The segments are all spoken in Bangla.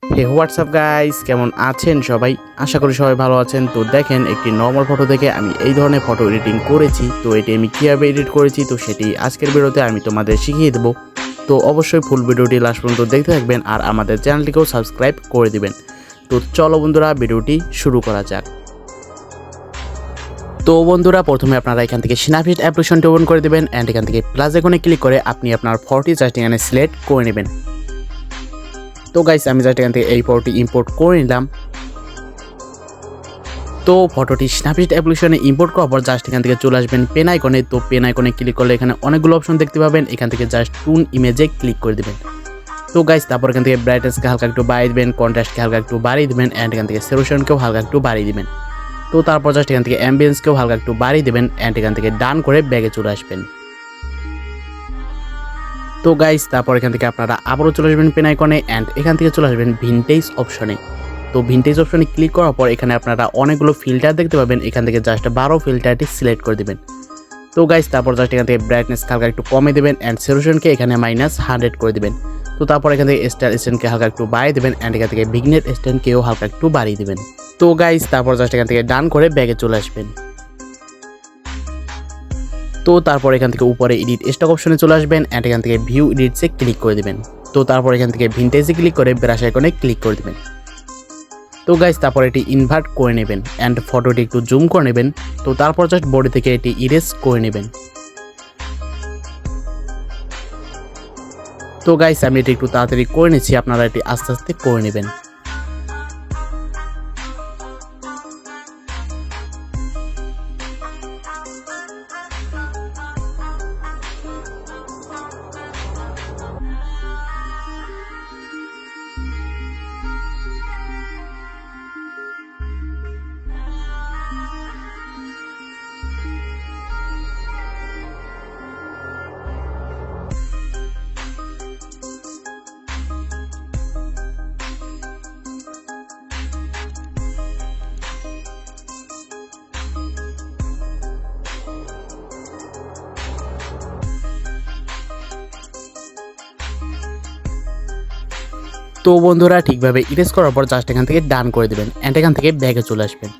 হে হোয়াটসঅ্যাপ গাইস, কেমন আছেন সবাই? আশা করি সবাই ভালো আছেন। তো দেখেন, একটি নর্মাল ফটো থেকে আমি এই ধরনের ফটো এডিটিং করেছি। তো এটি আমি কীভাবে এডিট করেছি তো সেটি আজকের ভিডিওতে আমি তোমাদের শিখিয়ে দেবো। তো অবশ্যই ফুল ভিডিওটি লাস্ট পর্যন্ত দেখতে থাকবেন আর আমাদের চ্যানেলটিকেও সাবস্ক্রাইব করে দিবেন। তো চলো বন্ধুরা, ভিডিওটি শুরু করা যাক। তো বন্ধুরা, প্রথমে আপনারা এখান থেকে স্ন্যাপসিড অ্যাপ্লিকেশনটি ওপেন করে দেবেন অ্যান্ড এখান থেকে প্লাস আইকনে ক্লিক করে আপনি আপনার ফটোটি জাস্ট এখানে সিলেক্ট করে নেবেন। তো গাইস, আমি জাস্ট এখান থেকে এই ফটোটি ইম্পোর্ট করে নিলাম। তো ফটোটি স্ন্যাপসিড অ্যাপ্লিকেশনে ইম্পোর্ট করার পর জাস্ট এখান থেকে চলে আসবেন পেন আইকনে। তো পেন আইকনে ক্লিক করলে এখানে অনেকগুলো অপশন দেখতে পাবেন। এখান থেকে জাস্ট টুন ইমেজে ক্লিক করে দেবেন। তো গাইস, তারপর এখান থেকে ব্রাইটনেসকে হালকা একটু বাড়িয়ে দেবেন, কন্ট্রাস্টকে হালকা একটু বাড়িয়ে দেবেন অ্যান্ড এখান থেকে স্যাচুরেশনকেও হালকা একটু বাড়িয়ে দেবেন। তো তারপর জাস্ট এখান থেকে অ্যাম্বিয়েন্সকেও হালকা একটু বাড়িয়ে দেবেন অ্যান্ড এখান থেকে ডান করে ব্যাগে চলে আসবেন। তো গাইস, তারপর এখান থেকে আপনারা আবারও চলে আসবেন পেন আইকনে অ্যান্ড এখান থেকে চলে আসবেন ভিনটেজ অপশনে। তো ভিনটেজ অপশনে ক্লিক করার পর এখানে আপনারা অনেকগুলো ফিল্টার দেখতে পাবেন। এখান থেকে জাস্ট 12 ফিল্টারটি সিলেক্ট করে দেবেন। তো গাইস, তারপর জাস্ট এখান থেকে ব্রাইটনেস হালকা একটু কমে দেবেন অ্যান্ড স্যাচুরেশনকে এখানে -100 করে দেবেন। তো তারপর এখান থেকে স্টার স্ট্যান্ডকে হালকা একটু বাড়িয়ে দেবেন অ্যান্ড এখান থেকে বিগনেট স্ট্যান্ডকেও হালকা একটু বাড়িয়ে দেবেন। তো গাইস, তারপর জাস্ট এখান থেকে ডান করে ব্যাগে চলে আসবেন। তো তারপর এখান থেকে উপরে এডিট স্টক অপশনে চলে আসবেন অ্যান্ড এখান থেকে ভিউ এডিটসে ক্লিক করে দেবেন। তো তারপর এখান থেকে ভিনটেজে ক্লিক করে ব্রাশ আইকনে ক্লিক করে দেবেন। তো গাইস, তারপর এটি ইনভার্ট করে নেবেন অ্যান্ড ফটোটি একটু জুম করে নেবেন। তো তারপর জাস্ট বডি থেকে এটি ইরেজ করে নেবেন। তো গাইস, আমি এটি একটু তাড়াতাড়ি করে নিচ্ছি, আপনারা এটি আস্তে আস্তে করে নেবেন। তো বন্ধুরা, ঠিকভাবে ইরেজ করার পর জাস্ট এখান থেকে ডান করে দেবেন অ্যান্ড এখান থেকে ব্যাগে চলে আসবেন।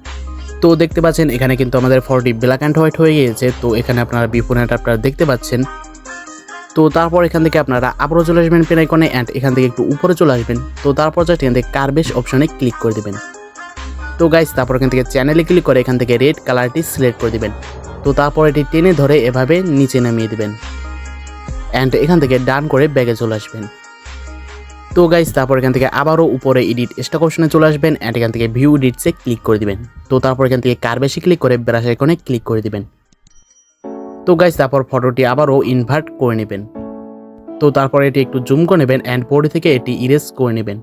তো দেখতে পাচ্ছেন এখানে কিন্তু আমাদের ফটোটি ব্ল্যাক অ্যান্ড হোয়াইট হয়ে গিয়েছে। তো এখানে আপনারা বিফোরটা আপনারা দেখতে পাচ্ছেন। তো তারপর এখান থেকে আপনারা আবারও চলে আসবেন পেন আইকনে অ্যান্ড এখান থেকে একটু উপরে চলে আসবেন। তো তারপর জাস্ট এখান থেকে কার্ভেজ অপশনে ক্লিক করে দেবেন। তো গাইস, তারপর এখান থেকে চ্যানেলে ক্লিক করে এখান থেকে রেড কালারটি সিলেক্ট করে দেবেন। তো তারপর এটি টেনে ধরে এভাবে নিচে নামিয়ে দেবেন অ্যান্ড এখান থেকে ডান করে ব্যাগে চলে আসবেন। তো গাইস, তারপর এখান থেকে আবারও উপরে এডিট স্টক অপশনে চলে আসবেন অ্যান্ড এখান থেকে ভিউ এডিটসে ক্লিক করে দিবেন। তো তারপর এখান থেকে কার্ভেসে ক্লিক করে ব্রাশ আইকনে ক্লিক করে দিবেন। তো গাইস, তারপর ফটোটি আবারও ইনভার্ট করে নেবেন। তো তারপর এটি একটু জুম করে নেবেন অ্যান্ড বডি থেকে এটি ইরেজ করে নেবেন।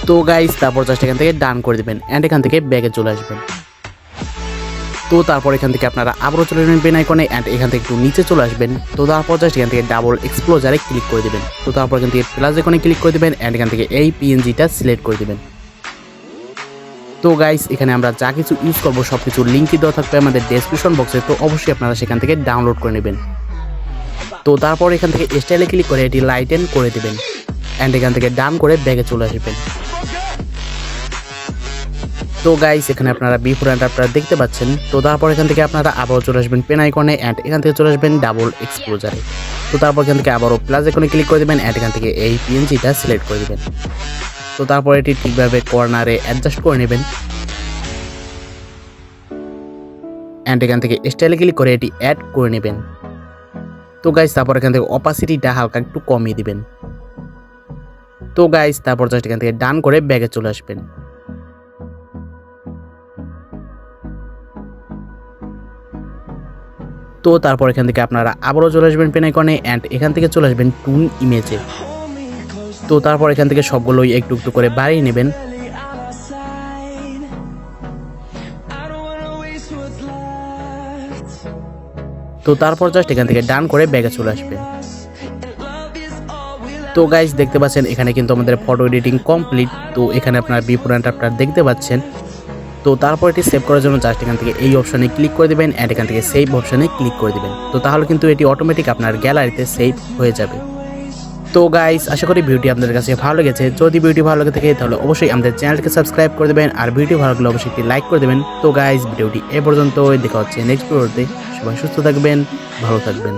তো গাইস, তারপর জাস্ট এখান থেকে ডান করে দেবেন অ্যান্ড এখান থেকে ব্যাগে চলে আসবেন। তো তারপর এখান থেকে আপনারা আবারও চলে আসবেন পেন আইকনে অ্যান্ড এখান থেকে একটু নিচে চলে আসবেন। তো তারপর জাস্ট এখান থেকে ডাবল এক্সপ্লোজারে ক্লিক করে দেবেন। তো তারপর এখান থেকে প্লাস আইকনে ক্লিক করে দেবেন অ্যান্ড এখান থেকে এই পিএনজিটা সিলেক্ট করে দেবেন। তো গাইস, এখানে আমরা যা কিছু ইউজ করবো সব কিছু লিঙ্কই দেওয়া থাকবে আমাদের ডেসক্রিপশন বক্সে। তো অবশ্যই আপনারা সেখান থেকে ডাউনলোড করে নেবেন। তো তারপর এখান থেকে স্টাইলে ক্লিক করে এটি লাইটেন করে দেবেন অ্যান্ড এখান থেকে ডান করে ব্যাগে চলে আসবেন। তো গাইস, এখানে আপনারা বিফোরটা আপনারা দেখতে পাচ্ছেন। তো তারপর এখান থেকে আপনারা আবারও চলে আসবেন পেন আইকনে অ্যান্ড এখান থেকে চলে আসবেন ডাবল এক্সপোজারে। তো তারপর এখান থেকে আবারও প্লাস আইকনে ক্লিক করে দেবেন অ্যান্ড এখান থেকে এই পিএনজিটা সিলেক্ট করে দেবেন। তো তারপর এটি ঠিকভাবে কর্নারে অ্যাডজাস্ট করে নেবেন অ্যান্ড এখান থেকে স্টাইলে ক্লিক করে এটি অ্যাড করে নেবেন। তো গাইস, তারপর এখান থেকে অপাসিটিটা হালকা একটু কমিয়ে দিবেন। তো গাইস, তারপর জাস্ট এখান থেকে ডান করে ব্যাগে চলে আসবেন। তো তারপর এখান থেকে আপনারা আবারও চলে আসবেন পেন আইকনে অ্যান্ড এখান থেকে চলে আসবেন টুন ইমেজে। তো তারপর এখান থেকে সবগুলোই একটু একটু করে বাড়িয়ে নেবেন। তো তারপর জাস্ট এখান থেকে ডান করে ব্যাগে চলে আসবেন। তো গাইস দেখতে পাচ্ছেন এখানে কিন্তু আমাদের ফটো এডিটিং কমপ্লিট। তো এখানে আপনার বিপণনটা আপনারা দেখতে পাচ্ছেন। তো তারপর এটি সেভ করার জন্য জাস্ট এখান থেকে এই অপশনে ক্লিক করে দেবেন অ্যান্ড এখান থেকে সেভ অপশনে ক্লিক করে দেবেন। তো তাহলে কিন্তু এটি অটোমেটিক আপনার গ্যালারিতে সেভ হয়ে যাবে। তো গাইস আশা করি ভিডিওটি আপনাদের কাছে ভালো লেগেছে। যদি ভিডিও ভালো লেগে থাকে তাহলে অবশ্যই আমাদের চ্যানেলকে সাবস্ক্রাইব করে দেবেন আর ভিডিও ভালো লাগলে অবশ্যই একটি লাইক করে দেবেন। তো গাইস ভিডিওটি এ পর্যন্ত, দেখা হচ্ছে নেক্সট ভিডিওতে। সবাই সুস্থ থাকবেন, ভালো থাকবেন।